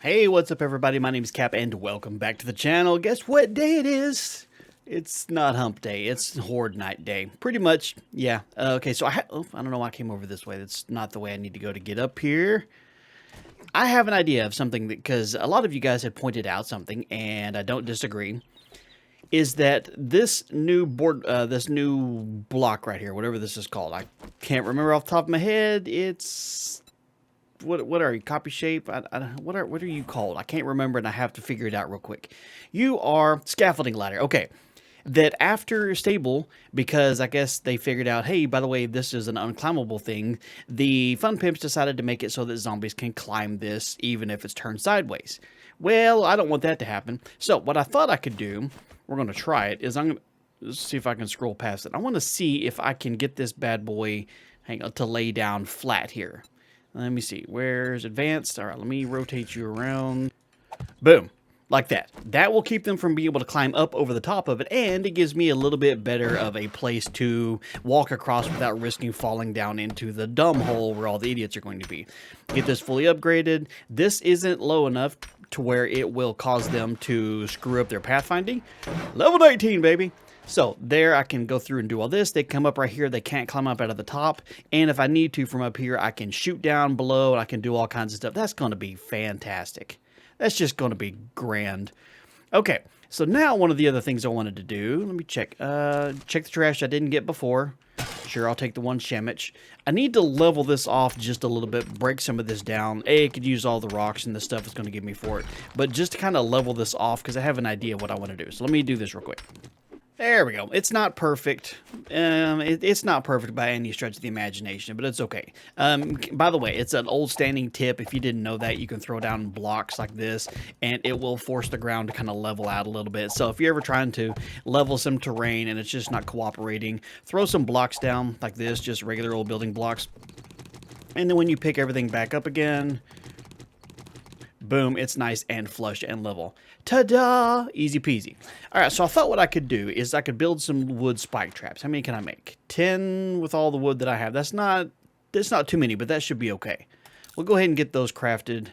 Hey, what's up everybody? My name is Cap and welcome back to the channel. Guess what day it is? It's not hump day, it's horde night day. Pretty much, yeah. Okay, so I don't know why I came over this way. That's not the way I need to go to get up here. I have an idea of something because a lot of you guys had pointed out something and I don't disagree. Is that this new this new block right here, whatever this is called. I can't remember off the top of my head. It's what are you? Copy shape? What are you called? I can't remember, and I have to figure it out real quick. You are scaffolding ladder. Okay. That after stable, because I guess they figured out, hey, by the way, this is an unclimbable thing, the Fun Pimps decided to make it so that zombies can climb this even if it's turned sideways. Well, I don't want that to happen. So what I thought I could do, we're going to try it, is I'm going to see if I can scroll past it. I want to see if I can get this bad boy to lay down flat here. Let me see. Where's advanced? All right, let me rotate you around. Boom. Like that. That will keep them from being able to climb up over the top of it, and it gives me a little bit better of a place to walk across without risking falling down into the dumb hole where all the idiots are going to be. Get this fully upgraded. This isn't low enough to where it will cause them to screw up their pathfinding. Level 19, baby. So there I can go through and do all this. They come up right here. They can't climb up out of the top. And if I need to from up here, I can shoot down below and I can do all kinds of stuff. That's going to be fantastic. That's just going to be grand. Okay, so now one of the other things I wanted to do, let me check. Check the trash I didn't get before. Sure, I'll take the one Shemich. I need to level this off just a little bit, break some of this down. I could use all the rocks and the stuff it's going to give me for it. But just to kind of level this off because I have an idea of what I want to do. So let me do this real quick. There we go. It's not perfect. It's not perfect by any stretch of the imagination, but it's okay. By the way, it's an old standing tip. If you didn't know that, you can throw down blocks like this, and it will force the ground to kind of level out a little bit. So if you're ever trying to level some terrain and it's just not cooperating, throw some blocks down like this, just regular old building blocks. And then when you pick everything back up again, boom, it's nice and flush and level. Ta-da! Easy peasy. Alright, so I thought what I could do is I could build some wood spike traps. How many can I make? 10 with all the wood that I have. That's not too many, but that should be okay. We'll go ahead and get those crafted.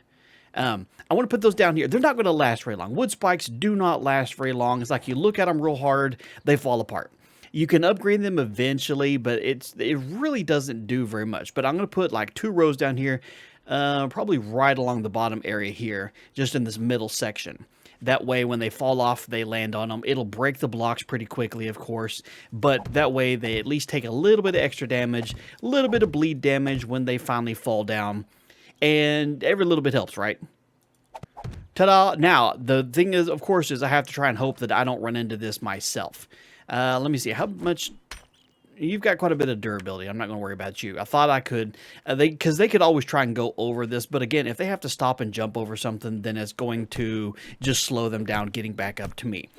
I want to put those down here. They're not going to last very long. Wood spikes do not last very long. It's like you look at them real hard, they fall apart. You can upgrade them eventually, but it really doesn't do very much. But I'm going to put like 2 rows down here, probably right along the bottom area here, just in this middle section. That way, when they fall off, they land on them. It'll break the blocks pretty quickly, of course, but that way they at least take a little bit of extra damage, a little bit of bleed damage when they finally fall down, and every little bit helps, right? Ta-da! Now, the thing is, of course, is I have to try and hope that I don't run into this myself. Let me see, how much... You've got quite a bit of durability. I'm not going to worry about you. I thought I could, because they could always try and go over this. But again, if they have to stop and jump over something, then it's going to just slow them down getting back up to me.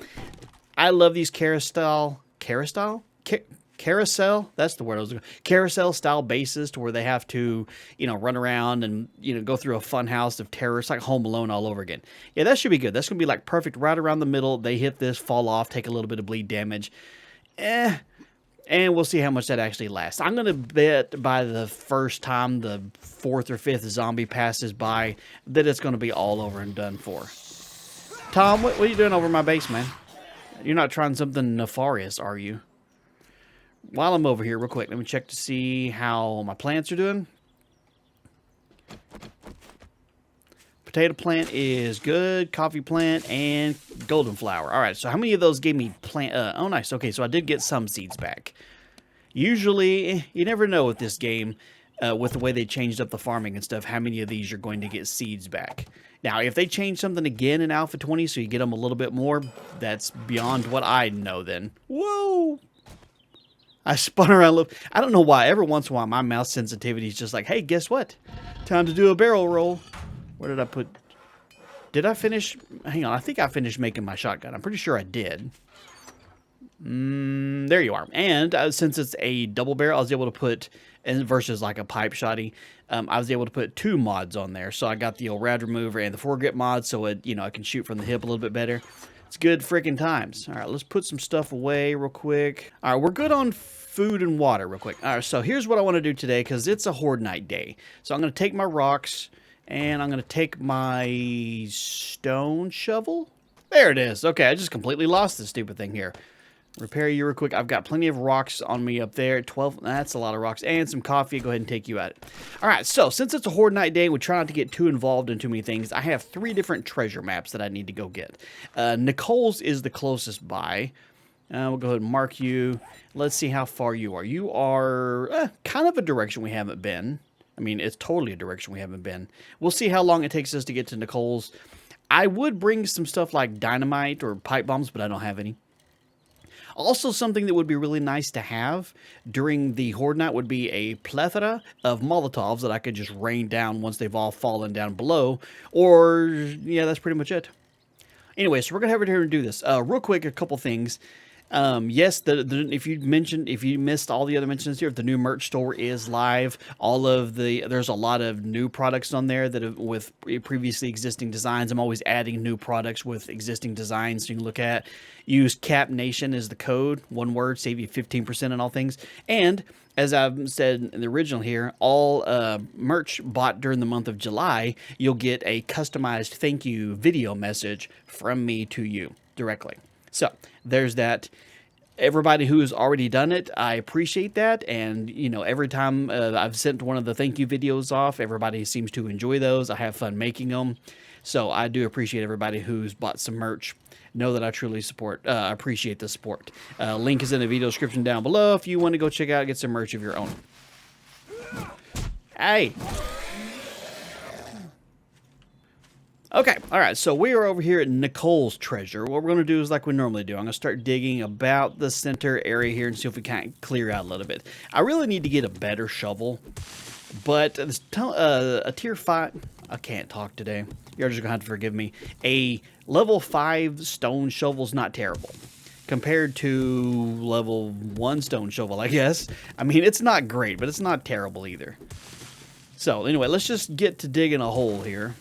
I love these carousel, that's the word I was looking for. Carousel style bases to where they have to, run around and, go through a fun house of terror. It's like Home Alone all over again. Yeah, that should be good. That's going to be like perfect right around the middle. They hit this, fall off, take a little bit of bleed damage. And we'll see how much that actually lasts. I'm going to bet by the first time the 4th or 5th zombie passes by that it's going to be all over and done for. Tom, what are you doing over my base, man? You're not trying something nefarious, are you? While I'm over here, real quick, let me check to see how my plants are doing. Potato plant is good, coffee plant, and golden flower. All right, so how many of those gave me plant? Oh, nice. Okay, so I did get some seeds back. Usually, you never know with this game, with the way they changed up the farming and stuff, how many of these you're going to get seeds back. Now, if they change something again in Alpha 20, so you get them a little bit more, that's beyond what I know then. Whoa! I spun around. I don't know why. Every once in a while, my mouse sensitivity is just like, hey, guess what? Time to do a barrel roll. Where did I put... Did I finish... Hang on, I think I finished making my shotgun. I'm pretty sure I did. There you are. And since it's a double barrel, I was able to put... And versus like a pipe shotty, I was able to put 2 mods on there. So I got the old rad remover and the foregrip mod, so it, I can shoot from the hip a little bit better. It's good freaking times. All right, let's put some stuff away real quick. All right, we're good on food and water real quick. All right, so here's what I want to do today because it's a horde night day. So I'm going to take my rocks... And I'm going to take my stone shovel. There it is. Okay, I just completely lost this stupid thing here. Repair you real quick. I've got plenty of rocks on me up there. 12, that's a lot of rocks. And some coffee. Go ahead and take you at it. All right, so since it's a Horde Night day, we try not to get too involved in too many things. I have 3 different treasure maps that I need to go get. Nicole's is the closest by. We'll go ahead and mark you. Let's see how far you are. You are kind of a direction we haven't been. I mean, it's totally a direction we haven't been. We'll see how long it takes us to get to Nicole's. I would bring some stuff like dynamite or pipe bombs, but I don't have any. Also, something that would be really nice to have during the Horde Night would be a plethora of Molotovs that I could just rain down once they've all fallen down below. Or, yeah, that's pretty much it. Anyway, so we're going to have it here and do this. Real quick, a couple things. Yes, if you missed all the other mentions here, the new merch store is live. There's a lot of new products on there that with previously existing designs. I'm always adding new products with existing designs you can look at. Use Cap Nation as the code, one word, save you 15% on all things. And as I've said in the original here, all merch bought during the month of July, you'll get a customized thank you video message from me to you directly. So there's that. Everybody who has already done it, I appreciate that. And, you know, every time I've sent one of the thank you videos off, everybody seems to enjoy those. I have fun making them. So I do appreciate everybody who's bought some merch. Know that I truly appreciate the support. Link is in the video description down below if you want to go check out, get some merch of your own. Hey. Okay, all right, so we are over here at Nicole's treasure. What we're going to do is like we normally do. I'm going to start digging about the center area here and see if we can't clear out a little bit. I really need to get a better shovel, but a tier 5... I can't talk today. You're just going to have to forgive me. A level 5 stone shovel's not terrible compared to level 1 stone shovel, I guess. I mean, it's not great, but it's not terrible either. So, anyway, let's just get to digging a hole here.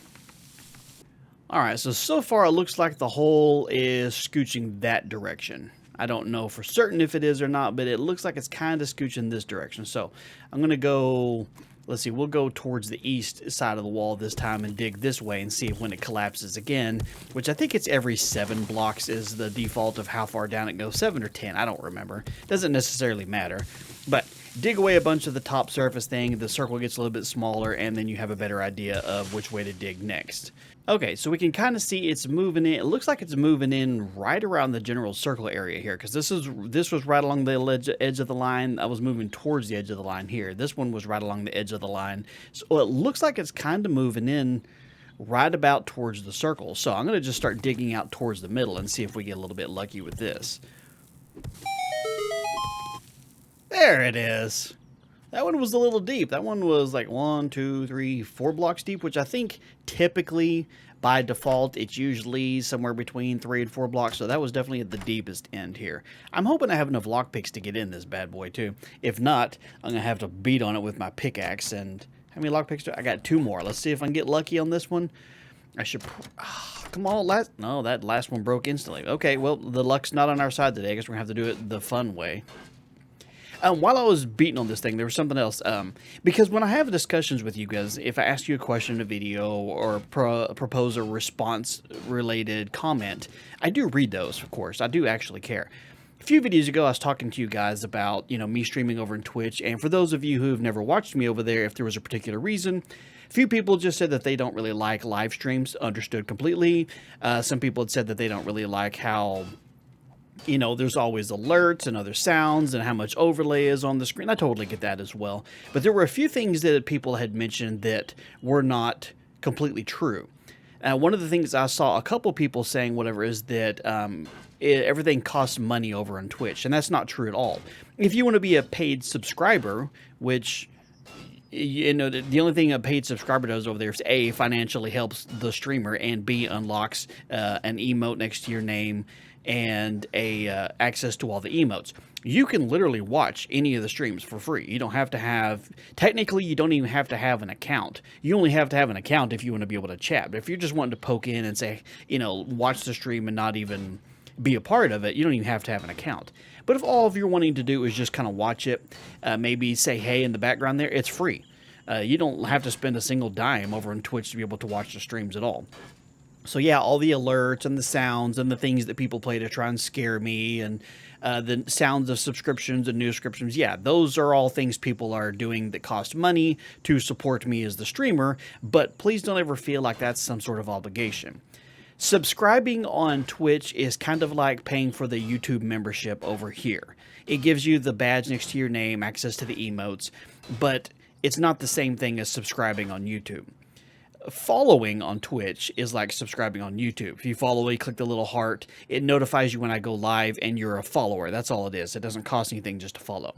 Alright, so far it looks like the hole is scooching that direction. I don't know for certain if it is or not, but it looks like it's kind of scooching this direction. So I'm going to go, let's see, we'll go towards the east side of the wall this time and dig this way and see if when it collapses again, which I think it's every 7 blocks is the default of how far down it goes, 7 or 10, I don't remember. Doesn't necessarily matter, but dig away a bunch of the top surface thing, the circle gets a little bit smaller, and then you have a better idea of which way to dig next. Okay, so we can kind of see it's moving in. It looks like it's moving in right around the general circle area here, because this was right along the edge of the line. I was moving towards the edge of the line here. This one was right along the edge of the line. So it looks like it's kind of moving in right about towards the circle. So I'm going to just start digging out towards the middle and see if we get a little bit lucky with this. There it is. That one was a little deep. That one was like 1, 2, 3, 4 blocks deep, which I think typically by default it's usually somewhere between 3 and 4 blocks. So that was definitely at the deepest end here. I'm hoping I have enough lockpicks to get in this bad boy too. If not, I'm gonna have to beat on it with my pickaxe. And how many lockpicks do I got? 2 more. Let's see if I can get lucky on this one. I should. Come on, no, that last one broke instantly. Okay, well the luck's not on our side today. I guess we're gonna have to do it the fun way. While I was beating on this thing, there was something else. Because when I have discussions with you guys, if I ask you a question in a video or propose a response-related comment, I do read those, of course. I do actually care. A few videos ago, I was talking to you guys about, me streaming over in Twitch. And for those of you who have never watched me over there, if there was a particular reason, a few people just said that they don't really like live streams. Understood completely. Some people had said that they don't really like how... there's always alerts and other sounds and how much overlay is on the screen. I totally get that as well. But there were a few things that people had mentioned that were not completely true. One of the things I saw a couple people saying whatever is that everything costs money over on Twitch. And that's not true at all. If you want to be a paid subscriber, which... the only thing a paid subscriber does over there is A, financially helps the streamer, and B, unlocks an emote next to your name and access to all the emotes. You can literally watch any of the streams for free. You don't have to have, technically you don't even have to have an account. You only have to have an account if you want to be able to chat. But if you're just wanting to poke in and say, watch the stream and not even be a part of it, you don't even have to have an account. But if all you're wanting to do is just kind of watch it, maybe say hey in the background there, it's free. You don't have to spend a single dime over on Twitch to be able to watch the streams at all. So yeah, all the alerts and the sounds and the things that people play to try and scare me, and the sounds of subscriptions and new subscriptions, yeah, those are all things people are doing that cost money to support me as the streamer, but please don't ever feel like that's some sort of obligation. Subscribing on Twitch is kind of like paying for the YouTube membership over here. It gives you the badge next to your name, access to the emotes, but it's not the same thing as subscribing on YouTube. Following on Twitch is like subscribing on YouTube. If you follow me, click the little heart, it notifies you when I go live and you're a follower. That's all it is. It doesn't cost anything just to follow.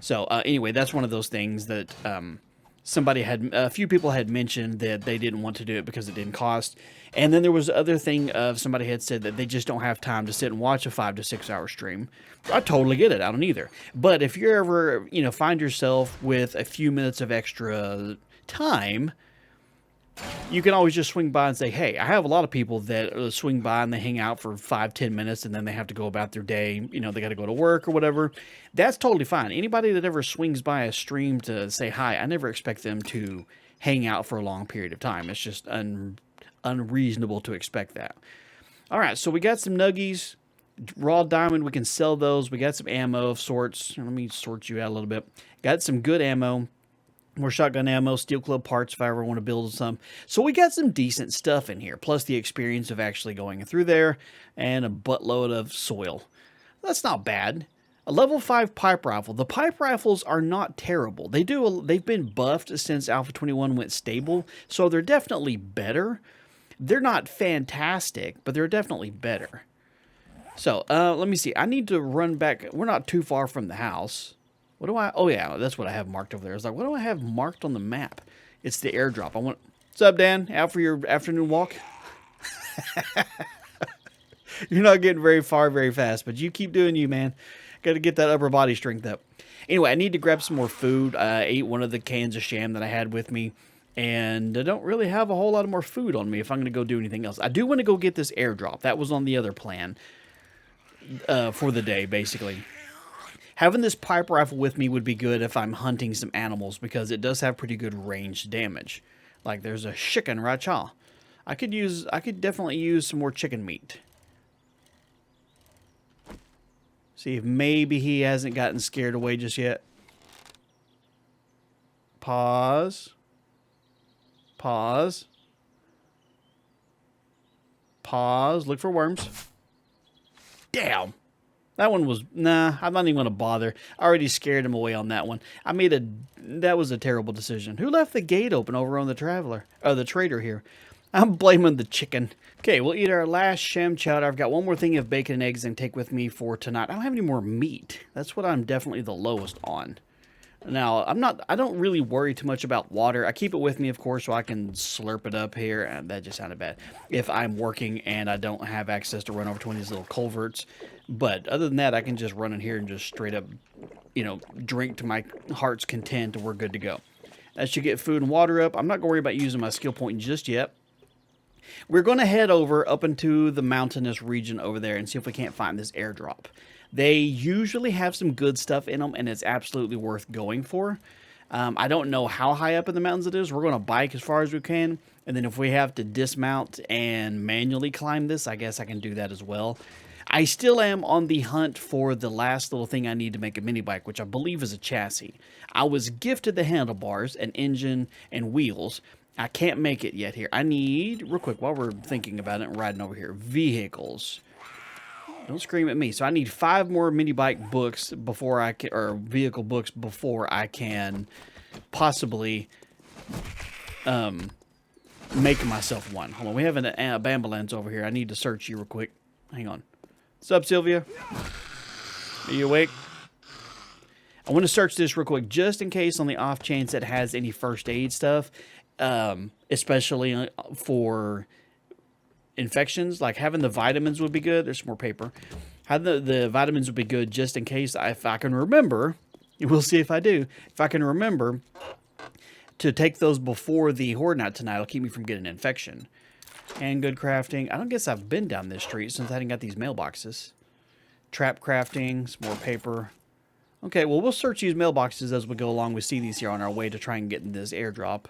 So anyway, that's one of those things that a few people had mentioned that they didn't want to do it because it didn't cost. And then there was the other thing of somebody had said that they just don't have time to sit and watch a 5 to 6 hour stream. I totally get it. I don't either. But if you ever, find yourself with a few minutes of extra time, you can always just swing by and say, hey, I have a lot of people that swing by and they hang out for 5-10 minutes and then they have to go about their day. They got to go to work or whatever. That's totally fine. Anybody that ever swings by a stream to say hi, I never expect them to hang out for a long period of time. It's just unreasonable to expect that. All right, so we got some nuggies, raw diamond. We can sell those. We got some ammo of sorts. Let me sort you out a little bit. Got some good ammo. More shotgun ammo, steel club parts if I ever want to build some. So we got some decent stuff in here, plus the experience of actually going through there, and a buttload of soil. That's not bad. A level 5 pipe rifle. The pipe rifles are not terrible. They've been buffed since Alpha 21 went stable, so they're definitely better. They're not fantastic, but they're definitely better. So let me see. I need to run back. We're not too far from the house. What do I... Oh, yeah, that's what I have marked over there. I was like, what do I have marked on the map? It's the airdrop. What's up, Dan? Out for your afternoon walk? You're not getting very far very fast, but you keep doing you, man. Got to get that upper body strength up. Anyway, I need to grab some more food. I ate one of the cans of sham that I had with me, and I don't really have a whole lot of more food on me if I'm going to go do anything else. I do want to go get this airdrop. That was on the other plan for the day, basically. Having this pipe rifle with me would be good if I'm hunting some animals, because it does have pretty good range damage. Like there's a chicken right here. I could definitely use some more chicken meat. See if maybe he hasn't gotten scared away just yet. Pause. Pause. Pause. Look for worms. Damn. That one was, nah, I'm not even going to bother. I already scared him away on that one. That was a terrible decision. Who left the gate open over on the the trader here? I'm blaming the chicken. Okay, we'll eat our last sham chowder. I've got one more thing of bacon and eggs and take with me for tonight. I don't have any more meat. That's what I'm definitely the lowest on. Now, I don't really worry too much about water. I keep it with me, of course, so I can slurp it up here. And that just sounded bad. If I'm working and I don't have access to run over to one of these little culverts. But other than that, I can just run in here and just straight up, drink to my heart's content, and we're good to go. That should get food and water up. I'm not going to worry about using my skill point just yet. We're going to head up into the mountainous region over there and see if we can't find this airdrop. They usually have some good stuff in them, and it's absolutely worth going for. I don't know how high up in the mountains it is. We're going to bike as far as we can, and then if we have to dismount and manually climb this, I guess I can do that as well. I still am on the hunt for the last little thing I need to make a mini bike, which I believe is a chassis. I was gifted the handlebars, an engine, and wheels. I can't make it yet here. I need, real quick, while we're thinking about it and riding over here, vehicles. Don't scream at me. So I need 5 more mini bike books before I can, or vehicle books before I can possibly make myself one. Hold on, we have an ambulance over here. I need to search you real quick. Hang on. What's up, Sylvia? Are you awake? I want to search this real quick just in case on the off chance it has any first aid stuff, especially for infections. Like having the vitamins would be good. There's some more paper. Having the vitamins would be good just in case, if I can remember. We'll see if I do. If I can remember to take those before the Horde Night tonight, it'll keep me from getting an infection. And good crafting. I don't guess I've been down this street since I hadn't got these mailboxes. Trap crafting, some more paper. Okay, well, we'll search these mailboxes as we go along. We see these here on our way to try and get in this airdrop.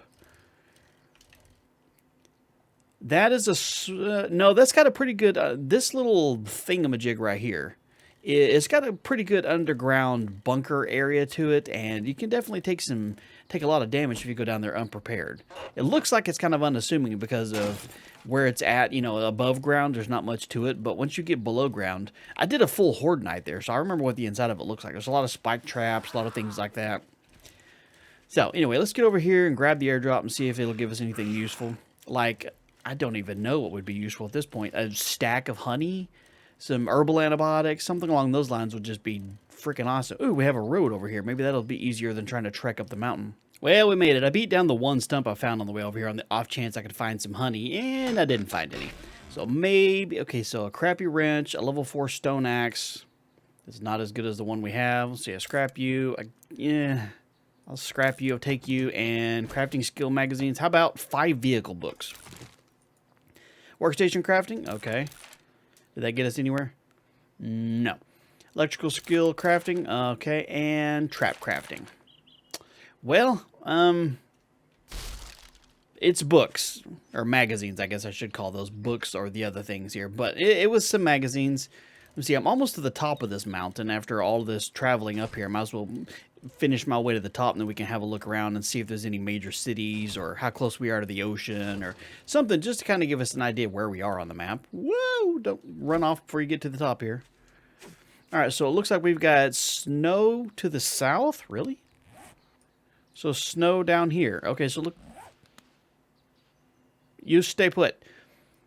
That is a... no, that's got a pretty good... this little thingamajig right here. It's got a pretty good underground bunker area to it, and you can definitely take a lot of damage if you go down there unprepared. It looks like it's kind of unassuming because of where it's at, you know, above ground. There's not much to it, but once you get below ground, I did a full Horde night there, so I remember what the inside of it looks like. There's a lot of spike traps, a lot of things like that. So anyway, let's get over here and grab the airdrop and see if it'll give us anything useful. Like, I don't even know what would be useful at this point. A stack of honey, some herbal antibiotics, something along those lines would just be freaking awesome. Ooh, we have a road over here. Maybe that'll be easier than trying to trek up the mountain. Well, we made it. I beat down the one stump I found on the way over here on the off chance I could find some honey, and I didn't find any. So maybe... okay, so a crappy wrench, a level 4 stone axe. It's not as good as the one we have. Let's see, I scrap you. Yeah, I'll scrap you, I'll take you, and crafting skill magazines. How about 5 vehicle books? Workstation crafting? Okay. Did that get us anywhere? No. Electrical skill crafting? Okay, and trap crafting. Well, it's books, or magazines, I guess I should call those books or the other things here. But it was some magazines. Let's see, I'm almost to the top of this mountain after all this traveling up here. I might as well finish my way to the top, and then we can have a look around and see if there's any major cities or how close we are to the ocean or something, just to kind of give us an idea of where we are on the map. Whoa! Don't run off before you get to the top here. All right, so it looks like we've got snow to the south. Really? So snow down here. Okay, so look. You stay put.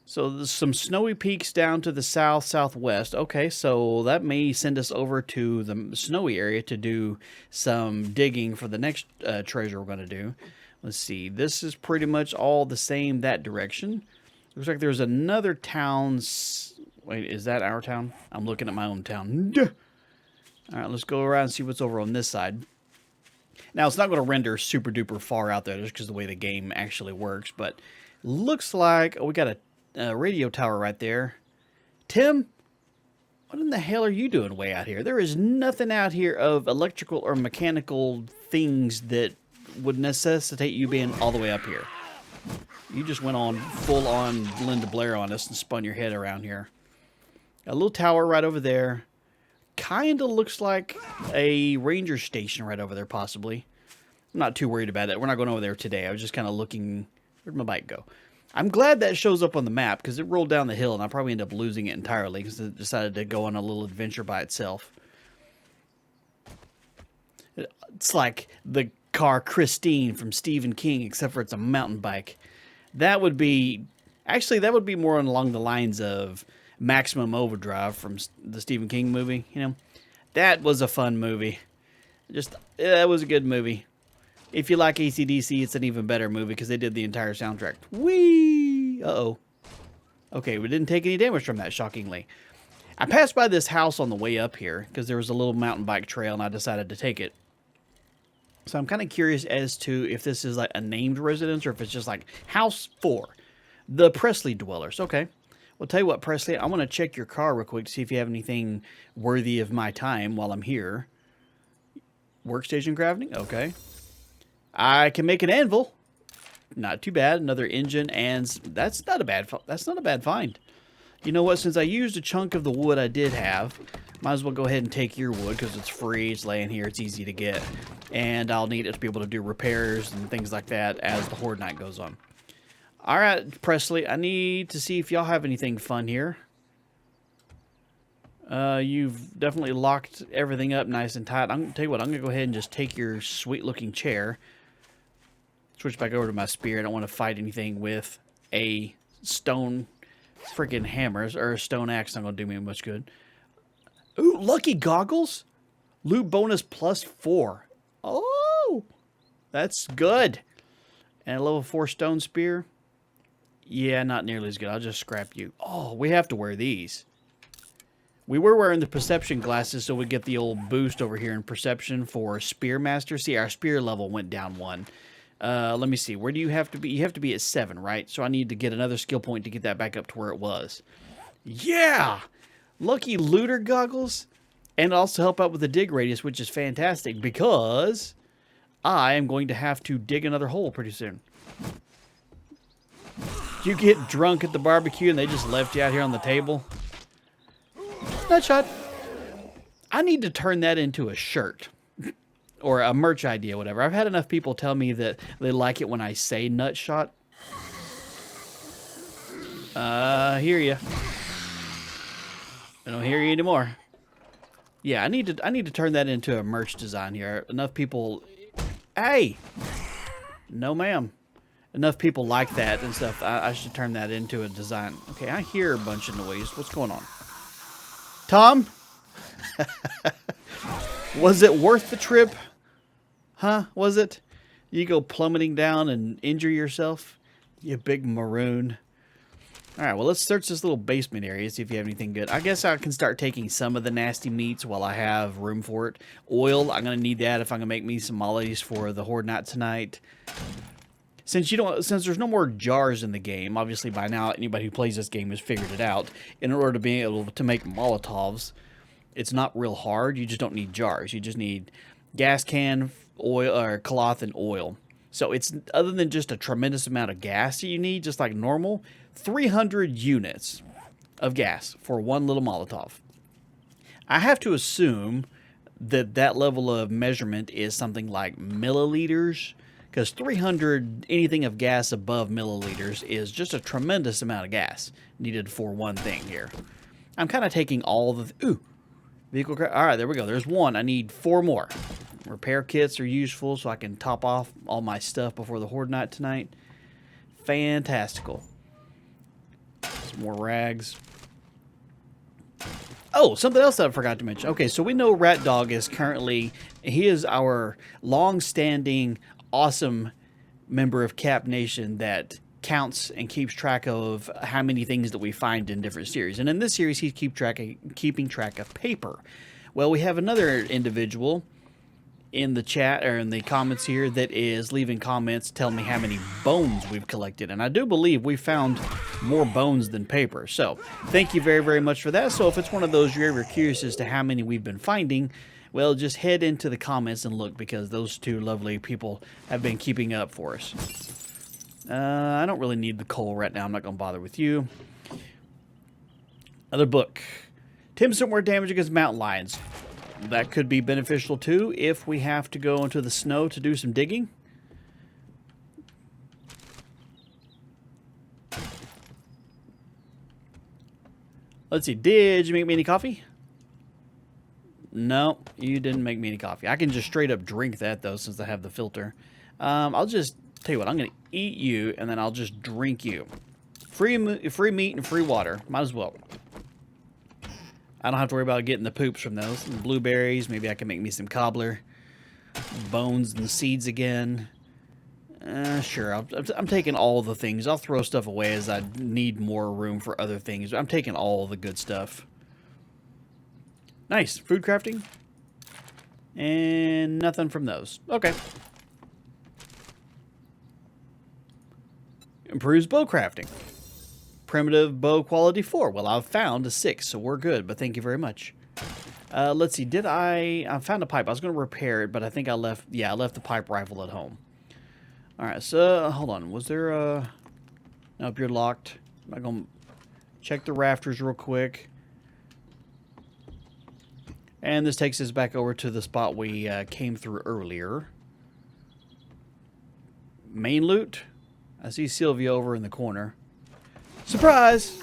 So there's some snowy peaks down to the south, southwest. Okay, so that may send us over to the snowy area to do some digging for the next treasure we're going to do. Let's see. This is pretty much all the same that direction. Looks like there's another town. Wait, is that our town? I'm looking at my own town. All right, let's go around and see what's over on this side. Now, it's not going to render super duper far out there just because of the way the game actually works, but looks like... oh, we got a radio tower right there. Tim, what in the hell are you doing way out here? There is nothing out here of electrical or mechanical things that would necessitate you being all the way up here. You just went on full-on Linda Blair on us and spun your head around here. A little tower right over there. Kind of looks like a ranger station right over there, possibly. I'm not too worried about it. We're not going over there today. I was just kind of looking... where'd my bike go? I'm glad that shows up on the map, because it rolled down the hill, and I'll probably end up losing it entirely, because it decided to go on a little adventure by itself. It's like the car Christine from Stephen King, except for it's a mountain bike. That would be... actually, that would be more along the lines of Maximum Overdrive from the Stephen King movie, you know? That was a fun movie. That was a good movie. If you like AC/DC, it's an even better movie because they did the entire soundtrack. Whee! Uh-oh. Okay, we didn't take any damage from that, shockingly. I passed by this house on the way up here because there was a little mountain bike trail and I decided to take it. So I'm kind of curious as to if this is like a named residence or if it's just like House 4. The Presley Dwellers. Okay. Well, tell you what, Presley, I want to check your car real quick to see if you have anything worthy of my time while I'm here. Workstation crafting? Okay. I can make an anvil. Not too bad. Another engine, and that's not a bad find. You know what? Since I used a chunk of the wood I did have, might as well go ahead and take your wood because it's free. It's laying here. It's easy to get, and I'll need it to be able to do repairs and things like that as the Horde night goes on. All right, Presley. I need to see if y'all have anything fun here. You've definitely locked everything up nice and tight. I'm gonna tell you what. I'm gonna go ahead and just take your sweet-looking chair. Switch back over to my spear. I don't want to fight anything with a stone freaking hammers or a stone axe. Not going to do me much good. Ooh, lucky goggles. Loot bonus +4. Oh, that's good. And a level 4 stone spear. Yeah, not nearly as good. I'll just scrap you. Oh, we have to wear these. We were wearing the perception glasses so we get the old boost over here in perception for Spearmaster. See, our spear level went down 1. Let me see. Where do you have to be? You have to be at 7, right? So I need to get another skill point to get that back up to where it was. Yeah! Lucky looter goggles. And also help out with the dig radius, which is fantastic because I am going to have to dig another hole pretty soon. You get drunk at the barbecue and they just left you out here on the table. Nutshot. I need to turn that into a shirt or a merch idea, whatever. I've had enough people tell me that they like it when I say nutshot. I hear you. I don't hear you anymore. Yeah, I need to turn that into a merch design here. Enough people. Hey, no, ma'am. Enough people like that and stuff. I should turn that into a design. Okay, I hear a bunch of noise. What's going on? Tom? Was it worth the trip? Huh? Was it? You go plummeting down and injure yourself? You big maroon. Alright, well, let's search this little basement area, see if you have anything good. I guess I can start taking some of the nasty meats while I have room for it. Oil, I'm going to need that if I'm going to make me some mollies for the Horde Night tonight. Since there's no more jars in the game, obviously by now anybody who plays this game has figured it out. In order to be able to make Molotovs, it's not real hard. You just don't need jars. You just need gas can, oil, or cloth, and oil. So it's, other than just a tremendous amount of gas that you need, just like normal, 300 units of gas for one little Molotov. I have to assume that that level of measurement is something like milliliters, because 300, anything of gas above milliliters is just a tremendous amount of gas needed for one thing here. I'm kind of taking all the... Ooh! Vehicle... All right, there we go. There's one. I need 4 more. Repair kits are useful, so I can top off all my stuff before the Horde Night tonight. Fantastical. Some more rags. Oh, something else that I forgot to mention. Okay, so we know Rat Dog is currently... He is our long-standing, awesome member of Cap Nation that counts and keeps track of how many things that we find in different series. And in this series, he's keeping track of paper. Well, we have another individual in the chat or in the comments here that is leaving comments telling me how many bones we've collected. And I do believe we found more bones than paper. So thank you very, very much for that. So if it's one of those you're ever curious as to how many we've been finding, well, just head into the comments and look, because those two lovely people have been keeping up for us. I don't really need the coal right now. I'm not going to bother with you. Another book. 10% more damage against mountain lions. That could be beneficial too if we have to go into the snow to do some digging. Let's see. Did you make me any coffee? No, you didn't make me any coffee. I can just straight up drink that though, since I have the filter. I'll just tell you what. I'm going to eat you, and then I'll just drink you. Free meat and free water. Might as well. I don't have to worry about getting the poops from those. And blueberries. Maybe I can make me some cobbler. Bones and seeds again. Sure. I'm taking all the things. I'll throw stuff away as I need more room for other things. I'm taking all the good stuff. Nice. Food crafting. And nothing from those. Okay. Improves bow crafting. Primitive bow quality 4. Well, I've found a 6, so we're good, but thank you very much. Let's see. I found a pipe. I was going to repair it, but I think I left the pipe rifle at home. All right, so hold on. Was there a... Nope, you're locked. I'm going to check the rafters real quick. And this takes us back over to the spot we came through earlier. Main loot. I see Sylvia over in the corner. Surprise!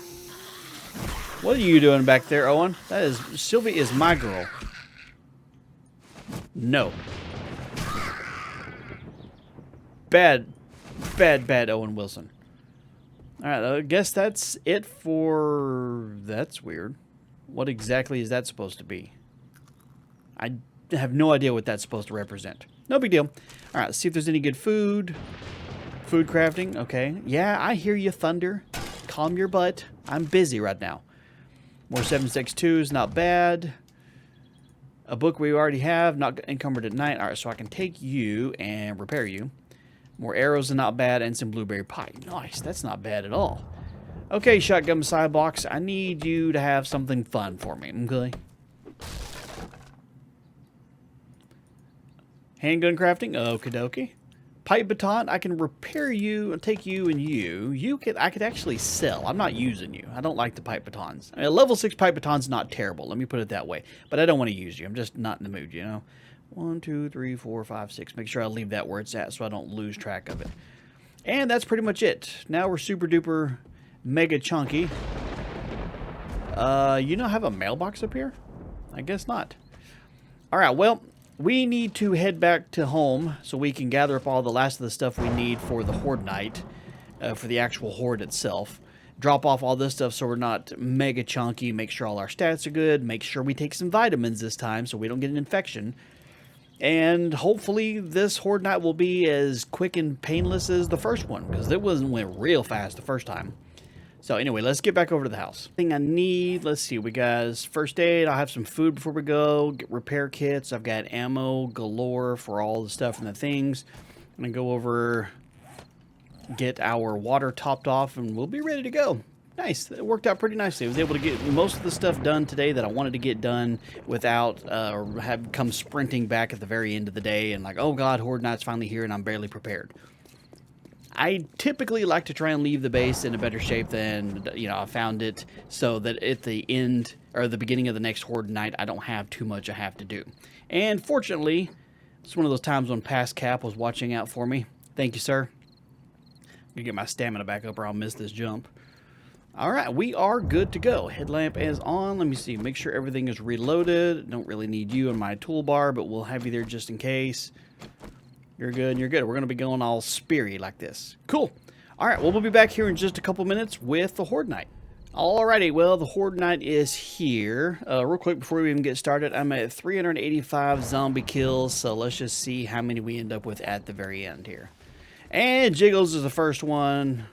What are you doing back there, Owen? Sylvia is my girl. No. Bad Owen Wilson. Alright, I guess that's it for... That's weird. What exactly is that supposed to be? I have no idea what that's supposed to represent. No big deal. Alright, let's see if there's any good food. Food crafting, okay. Yeah, I hear you, Thunder. Calm your butt. I'm busy right now. More 762s, not bad. A book we already have, not encumbered at night. Alright, so I can take you and repair you. More arrows are not bad, and some blueberry pie. Nice, that's not bad at all. Okay, Shotgun Messiah box, I need you to have something fun for me, okay? Handgun crafting. Okie dokie. Pipe baton. I can repair you and take you and you. I could actually sell. I'm not using you. I don't like the pipe batons. I mean, a level 6 pipe baton's not terrible. Let me put it that way. But I don't want to use you. I'm just not in the mood, you know. 1, 2, 3, 4, 5, 6. Make sure I leave that where it's at so I don't lose track of it. And that's pretty much it. Now we're super duper mega chunky. You don't have a mailbox up here? I guess not. Alright, well, we need to head back to home so we can gather up all the last of the stuff we need for the Horde Night. For the actual Horde itself. Drop off all this stuff so we're not mega chunky. Make sure all our stats are good. Make sure we take some vitamins this time so we don't get an infection. And hopefully this Horde Night will be as quick and painless as the first one, because it went real fast the first time. So anyway, let's get back over to the house. Thing I need, let's see, we got first aid. I'll have some food before we go. Get repair kits. I've got ammo galore for all the stuff and the things. I'm gonna go over, get our water topped off, and we'll be ready to go. Nice. It worked out pretty nicely. I was able to get most of the stuff done today that I wanted to get done without have come sprinting back at the very end of the day and like, oh God, Horde Night's finally here and I'm barely prepared. I typically like to try and leave the base in a better shape than, you know, I found it, so that at the end or the beginning of the next Horde Night, I don't have too much I have to do. And fortunately, it's one of those times when Past Cap was watching out for me. Thank you, sir. I'm gonna get my stamina back up or I'll miss this jump. Alright, we are good to go. Headlamp is on. Let me see. Make sure everything is reloaded. Don't really need you in my toolbar, but we'll have you there just in case. You're good, you're good. We're going to be going all speary like this. Cool. Alright, well, we'll be back here in just a couple minutes with the Horde Night. Alrighty, well, the Horde Night is here. Real quick, before we even get started, I'm at 385 zombie kills, so let's just see how many we end up with at the very end here. And Jiggles is the first one.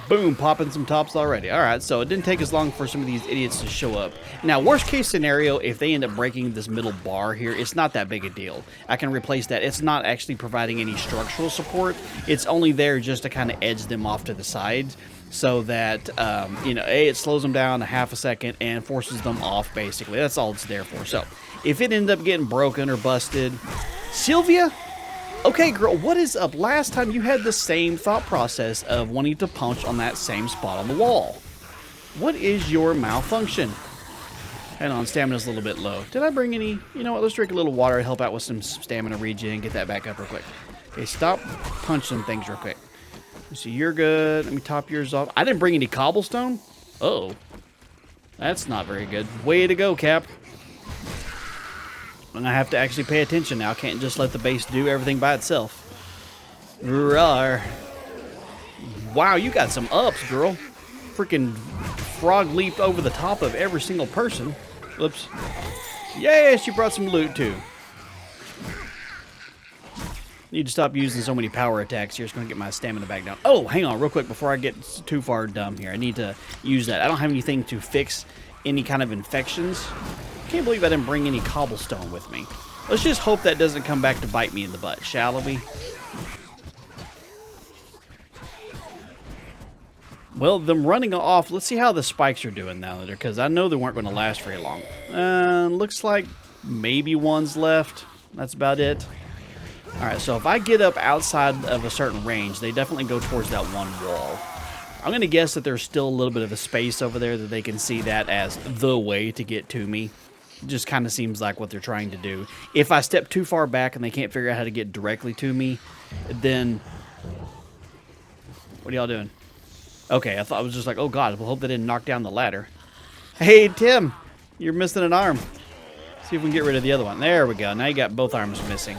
Boom, popping some tops already. Alright, so it didn't take as long for some of these idiots to show up. Now, worst case scenario, if they end up breaking this middle bar here, it's not that big a deal. I can replace that. It's not actually providing any structural support. It's only there just to kind of edge them off to the sides so that, you know, it slows them down a half a second and forces them off, basically. That's all it's there for. So, if it ends up getting broken or busted... Sylvia? Okay, girl, what is up? Last time you had the same thought process of wanting to punch on that same spot on the wall. What is your malfunction? Hang on, stamina's a little bit low. Did I bring any? You know what, let's drink a little water to help out with some stamina regen, get that back up real quick. Okay, stop punching things real quick. Let's see, you're good. Let me top yours off. I didn't bring any cobblestone? Uh-oh. That's not very good. Way to go, Cap. And I have to actually pay attention now. I can't just let the base do everything by itself. Rawr. Wow, you got some ups, girl. Freaking frog leaped over the top of every single person. Whoops. Yeah, she brought some loot too. Need to stop using so many power attacks here. It's going to get my stamina back down. Oh, hang on real quick before I get too far dumb here. I need to use that. I don't have anything to fix any kind of infections. Can't believe I didn't bring any cobblestone with me. Let's just hope that doesn't come back to bite me in the butt, shall we? Well, them running off, let's see how the spikes are doing now, because I know they weren't going to last very long. Looks like maybe one's left. That's about it. Alright, so if I get up outside of a certain range, they definitely go towards that one wall. I'm going to guess that there's still a little bit of a space over there that they can see that as the way to get to me. Just kind of seems like what they're trying to do. If I step too far back and they can't figure out how to get directly to me, then... What are y'all doing? Okay, I was just like, oh God, we'll hope they didn't knock down the ladder. Hey, Tim, you're missing an arm. See if we can get rid of the other one. There we go. Now you got both arms missing.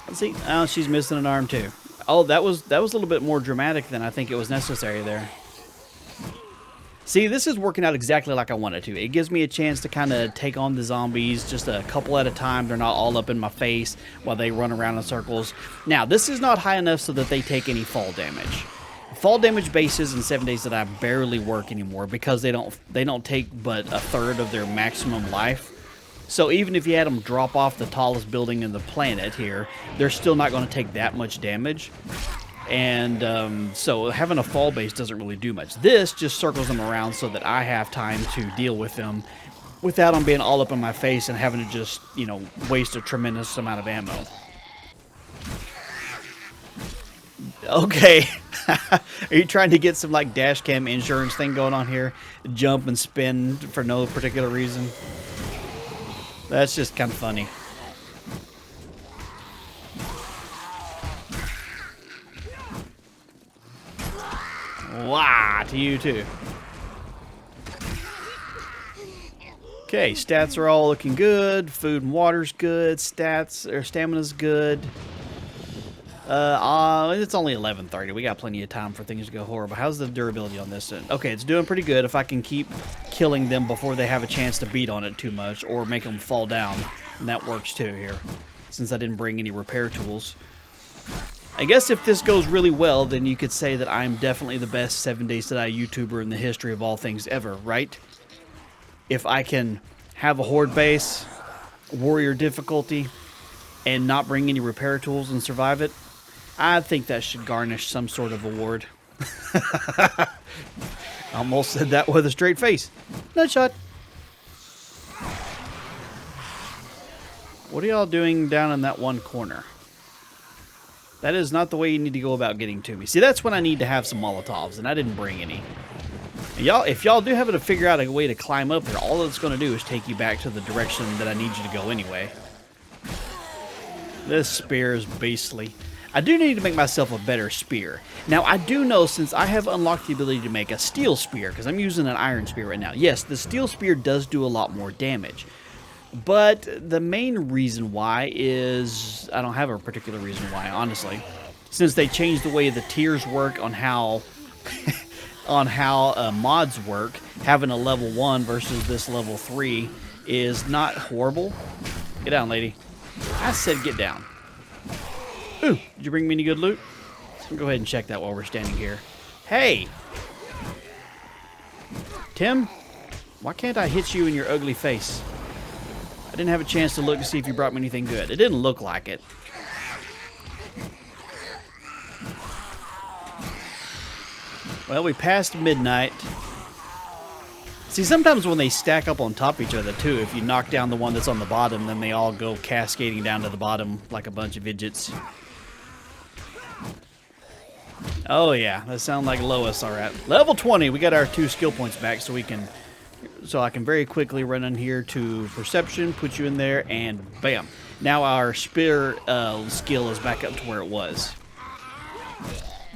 Let's see. Oh, she's missing an arm too. Oh, that was a little bit more dramatic than I think it was necessary there. See, this is working out exactly like I wanted to. It gives me a chance to kind of take on the zombies just a couple at a time. They're not all up in my face while they run around in circles. Now, this is not high enough so that they take any fall damage. Fall damage bases in 7 days that I barely work anymore because they don't take but a third of their maximum life. So even if you had them drop off the tallest building in the planet here, they're still not going to take that much damage. And so having a fall base doesn't really do much. This just circles them around so that I have time to deal with them without them being all up in my face and having to just, you know, waste a tremendous amount of ammo. Okay. Are you trying to get some like dash cam insurance thing going on here? Jump and spin for no particular reason? That's just kind of funny. Wow, to you too. Okay, stats are all looking good. Food and water's good. Stamina's good. It's only 11:30. We got plenty of time for things to go horrible. How's the durability on this? Okay, it's doing pretty good. If I can keep killing them before they have a chance to beat on it too much or make them fall down, and that works too here, since I didn't bring any repair tools. I guess if this goes really well, then you could say that I'm definitely the best 7 Days to Die YouTuber in the history of all things ever, right? If I can have a horde base, warrior difficulty, and not bring any repair tools and survive it, I think that should garnish some sort of award. Almost said that with a straight face. Nutshot. What are y'all doing down in that one corner? That is not the way you need to go about getting to me. See, that's when I need to have some Molotovs, and I didn't bring any. If y'all do happen to figure out a way to climb up there, all it's going to do is take you back to the direction that I need you to go anyway. This spear is beastly. I do need to make myself a better spear. Now, I do know, since I have unlocked the ability to make a steel spear, because I'm using an iron spear right now. Yes, the steel spear does do a lot more damage. But the main reason why is, I don't have a particular reason why, honestly. Since they changed the way the tiers work on how mods work, having a level 1 versus this level 3 is not horrible. Get down, lady. I said get down. Ooh, did you bring me any good loot? Go ahead and check that while we're standing here. Hey! Tim, why can't I hit you in your ugly face? I didn't have a chance to look to see if you brought me anything good. It didn't look like it. Well, we passed midnight. See, sometimes when they stack up on top of each other, too, if you knock down the one that's on the bottom, then they all go cascading down to the bottom like a bunch of idiots. Oh, yeah. That sounds like Lois, all right. Level 20. We got our 2 skill points back, so I can very quickly run in here to Perception, put you in there, and bam. Now our spear skill is back up to where it was.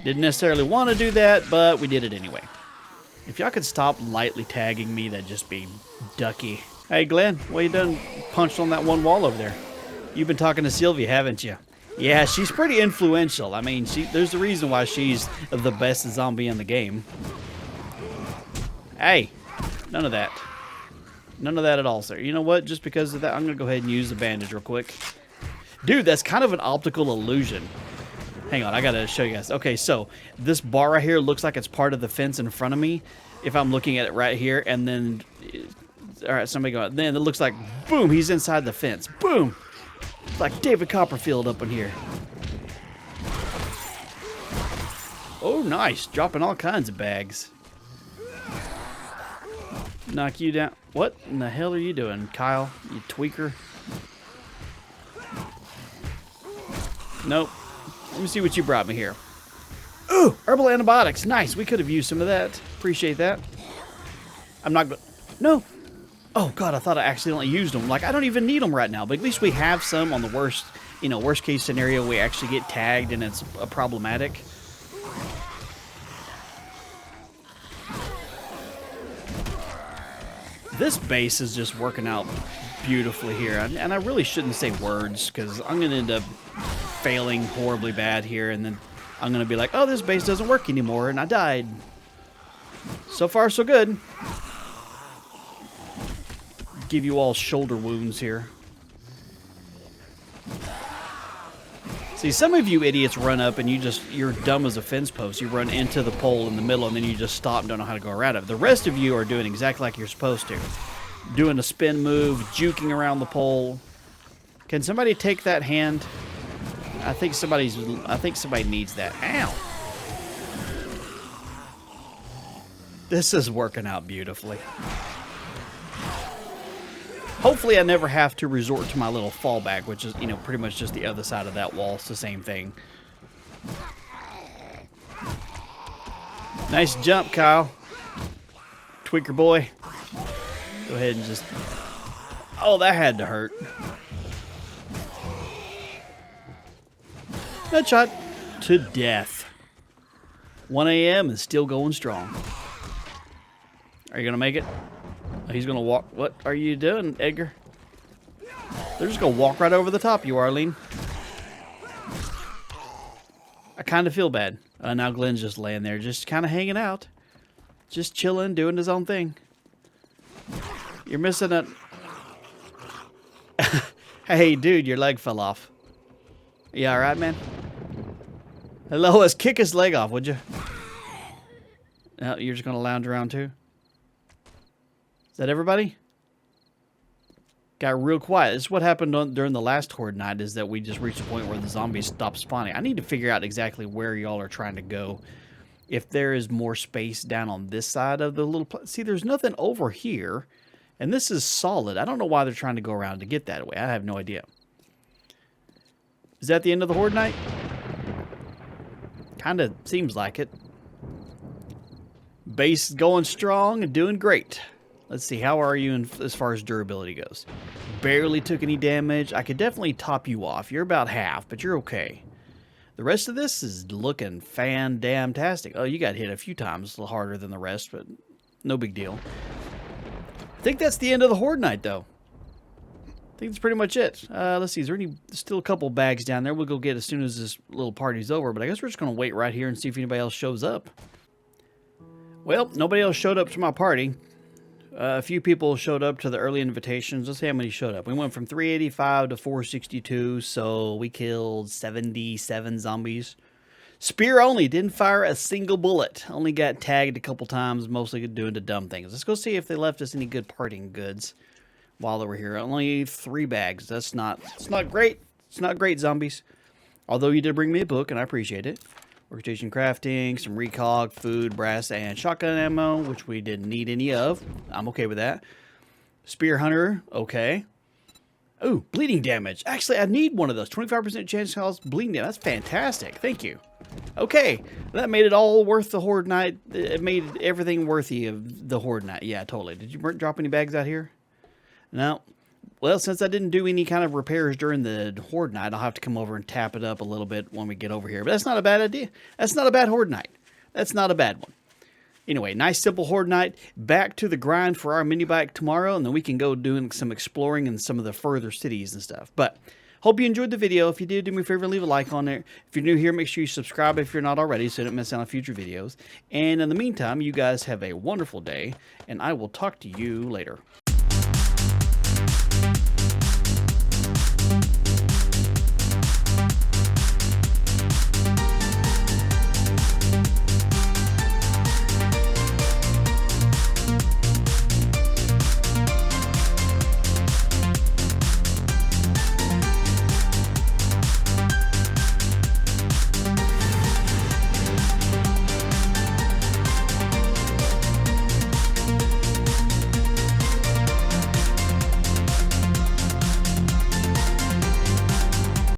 Didn't necessarily want to do that, but we did it anyway. If y'all could stop lightly tagging me, that'd just be ducky. Hey, Glenn, what you done punched on that one wall over there? You've been talking to Sylvia, haven't you? Yeah, she's pretty influential. I mean, there's a reason why she's the best zombie in the game. Hey, none of that. None of that at all, sir. You know what? Just because of that, I'm going to go ahead and use the bandage real quick. Dude, that's kind of an optical illusion. Hang on, I got to show you guys. Okay, so this bar right here looks like it's part of the fence in front of me. If I'm looking at it right here, and then... All right, somebody go out. Then it looks like, boom, he's inside the fence. Boom! It's like David Copperfield up in here. Oh, nice. Dropping all kinds of bags. Knock you down. What in the hell are you doing, Kyle? You tweaker. Nope. Let me see what you brought me here. Ooh, herbal antibiotics. Nice. We could have used some of that. Appreciate that. I'm not going... No. Oh, God, I thought I accidentally used them. Like, I don't even need them right now. But at least we have some on the worst, worst case scenario. We actually get tagged and it's problematic. This base is just working out beautifully here. And I really shouldn't say words because I'm going to end up failing horribly bad here. And then I'm going to be like, oh, this base doesn't work anymore. And I died. So far, so good. Give you all shoulder wounds here. See, some of you idiots run up and you're dumb as a fence post. You run into the pole in the middle and then you just stop and don't know how to go around it. The rest of you are doing exactly like you're supposed to. Doing a spin move, juking around the pole. Can somebody take that hand? I think somebody needs that. Ow! This is working out beautifully. Hopefully I never have to resort to my little fallback, which is, you know, pretty much just the other side of that wall. It's the same thing. Nice jump, Kyle. Tweaker boy. Go ahead and just... Oh, that had to hurt. Nutshot to death. 1 a.m. is still going strong. Are you going to make it? He's going to walk. What are you doing, Edgar? They're just going to walk right over the top of you, Arlene. I kind of feel bad. Now Glenn's just laying there, just kind of hanging out. Just chilling, doing his own thing. You're missing a... Hey, dude, your leg fell off. You all right, man? Hello, let's kick his leg off, would you? No, you're just going to lounge around too? Is that everybody? Got real quiet. This is what happened during the last Horde night, is that we just reached a point where the zombies stopped spawning. I need to figure out exactly where y'all are trying to go. If there is more space down on this side of the little... See, there's nothing over here. And this is solid. I don't know why they're trying to go around to get that way. I have no idea. Is that the end of the Horde night? Kind of seems like it. Base is going strong and doing great. Let's see, how are you as far as durability goes? Barely took any damage. I could definitely top you off. You're about half, but you're okay. The rest of this is looking fan-damn-tastic. Oh, you got hit a few times, a little harder than the rest, but no big deal. I think that's the end of the Horde night, though. I think that's pretty much it. Let's see, is there still a couple bags down there we'll go get as soon as this little party's over, but I guess we're just going to wait right here and see if anybody else shows up. Well, nobody else showed up to my party. A few people showed up to the early invitations. Let's see how many showed up. We went from 385 to 462, so we killed 77 zombies. Spear only, didn't fire a single bullet. Only got tagged a couple times, mostly doing the dumb things. Let's go see if they left us any good parting goods while they were here. Only 3 bags. It's not great. It's not great, zombies. Although you did bring me a book, and I appreciate it. Workstation crafting, some recog, food, brass, and shotgun ammo, which we didn't need any of. I'm okay with that. Spear hunter, okay. Ooh, bleeding damage. Actually, I need one of those. 25% chance to cause bleeding damage. That's fantastic. Thank you. Okay, that made it all worth the Horde night. It made everything worthy of the Horde night. Yeah, totally. Did you drop any bags out here? No. Well, since I didn't do any kind of repairs during the Horde night, I'll have to come over and tap it up a little bit when we get over here. But that's not a bad idea. That's not a bad Horde night. That's not a bad one. Anyway, nice simple Horde night. Back to the grind for our mini bike tomorrow, and then we can go doing some exploring in some of the further cities and stuff. But hope you enjoyed the video. If you did, do me a favor and leave a like on there. If you're new here, make sure you subscribe if you're not already so you don't miss out on future videos. And in the meantime, you guys have a wonderful day, and I will talk to you later.